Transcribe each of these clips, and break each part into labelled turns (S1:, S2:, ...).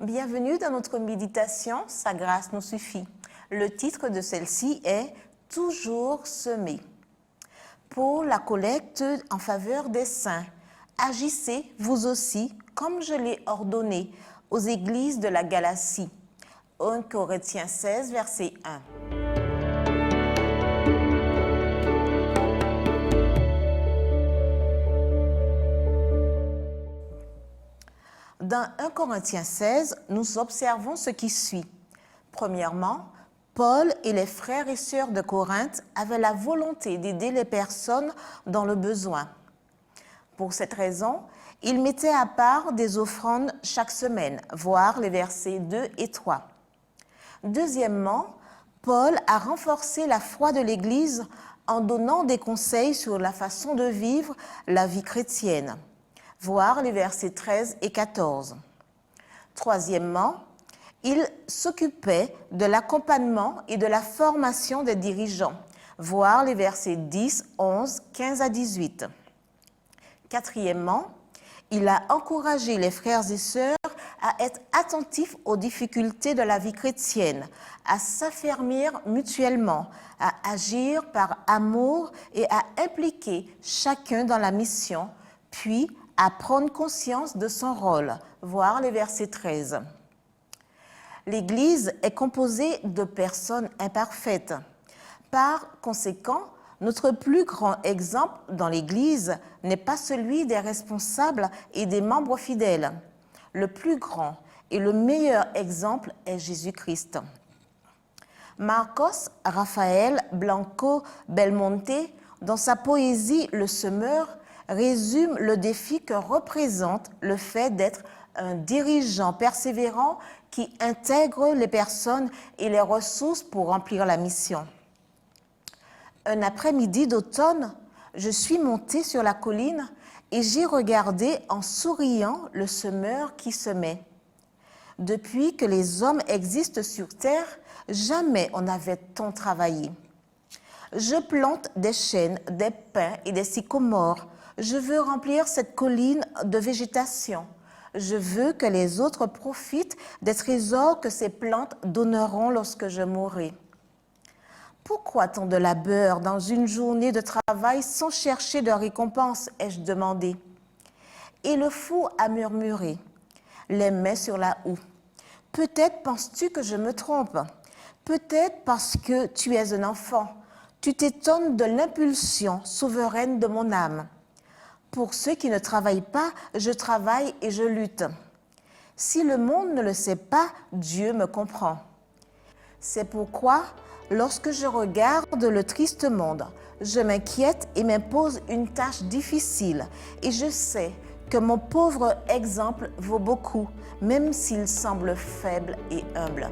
S1: Bienvenue dans notre méditation, Sa grâce nous suffit. Le titre de celle-ci est « Toujours semer ». Pour la collecte en faveur des saints, agissez vous aussi comme je l'ai ordonné aux églises de la Galatie. 1 Corinthiens 16, verset 1. Dans 1 Corinthiens 16, nous observons ce qui suit. Premièrement, Paul et les frères et sœurs de Corinthe avaient la volonté d'aider les personnes dans le besoin. Pour cette raison, ils mettaient à part des offrandes chaque semaine, voir les versets 2 et 3. Deuxièmement, Paul a renforcé la foi de l'Église en donnant des conseils sur la façon de vivre la vie chrétienne. Voir les versets 13 et 14. Troisièmement, il s'occupait de l'accompagnement et de la formation des dirigeants. Voir les versets 10, 11, 15 à 18. Quatrièmement, il a encouragé les frères et sœurs à être attentifs aux difficultés de la vie chrétienne, à s'affermir mutuellement, à agir par amour et à impliquer chacun dans la mission, puis à prendre conscience de son rôle, voir les versets 13. L'Église est composée de personnes imparfaites. Par conséquent, notre plus grand exemple dans l'Église n'est pas celui des responsables et des membres fidèles. Le plus grand et le meilleur exemple est Jésus-Christ. Marcos Rafael Blanco Belmonte, dans sa poésie « Le semeur », résume le défi que représente le fait d'être un dirigeant persévérant qui intègre les personnes et les ressources pour remplir la mission. Un après-midi d'automne, je suis montée sur la colline et j'ai regardé en souriant le semeur qui semait. Depuis que les hommes existent sur terre, jamais on n'avait tant travaillé. Je plante des chênes, des pins et des sycomores. Je veux remplir cette colline de végétation. Je veux que les autres profitent des trésors que ces plantes donneront lorsque je mourrai. Pourquoi tant de labeur dans une journée de travail sans chercher de récompense, ai-je demandé. Et le fou a murmuré, les mains sur la houe. Peut-être penses-tu que je me trompe. Peut-être parce que tu es un enfant. Tu t'étonnes de l'impulsion souveraine de mon âme. Pour ceux qui ne travaillent pas, je travaille et je lutte. Si le monde ne le sait pas, Dieu me comprend. C'est pourquoi, lorsque je regarde le triste monde, je m'inquiète et m'impose une tâche difficile. Et je sais que mon pauvre exemple vaut beaucoup, même s'il semble faible et humble.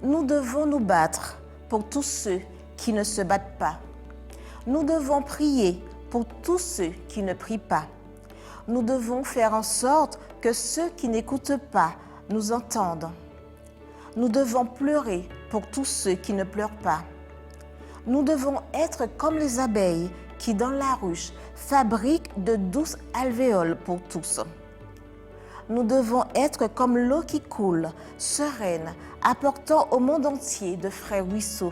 S1: Nous devons nous battre pour tous ceux qui ne se battent pas. Nous devons prier pour tous ceux qui ne prient pas. Nous devons faire en sorte que ceux qui n'écoutent pas nous entendent. Nous devons pleurer pour tous ceux qui ne pleurent pas. Nous devons être comme les abeilles qui, dans la ruche, fabriquent de douces alvéoles pour tous. Nous devons être comme l'eau qui coule, sereine, apportant au monde entier de frais ruisseaux.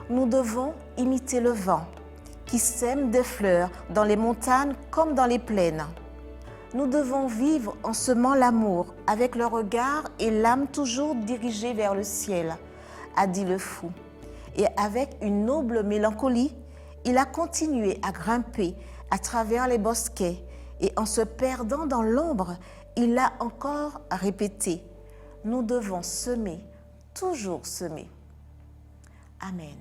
S1: Nous devons imiter le vent, qui sème des fleurs dans les montagnes comme dans les plaines. Nous devons vivre en semant l'amour, avec le regard et l'âme toujours dirigées vers le ciel, a dit le fou. Et avec une noble mélancolie, il a continué à grimper à travers les bosquets, et en se perdant dans l'ombre, il a encore répété « Nous devons semer, toujours semer. » Amen.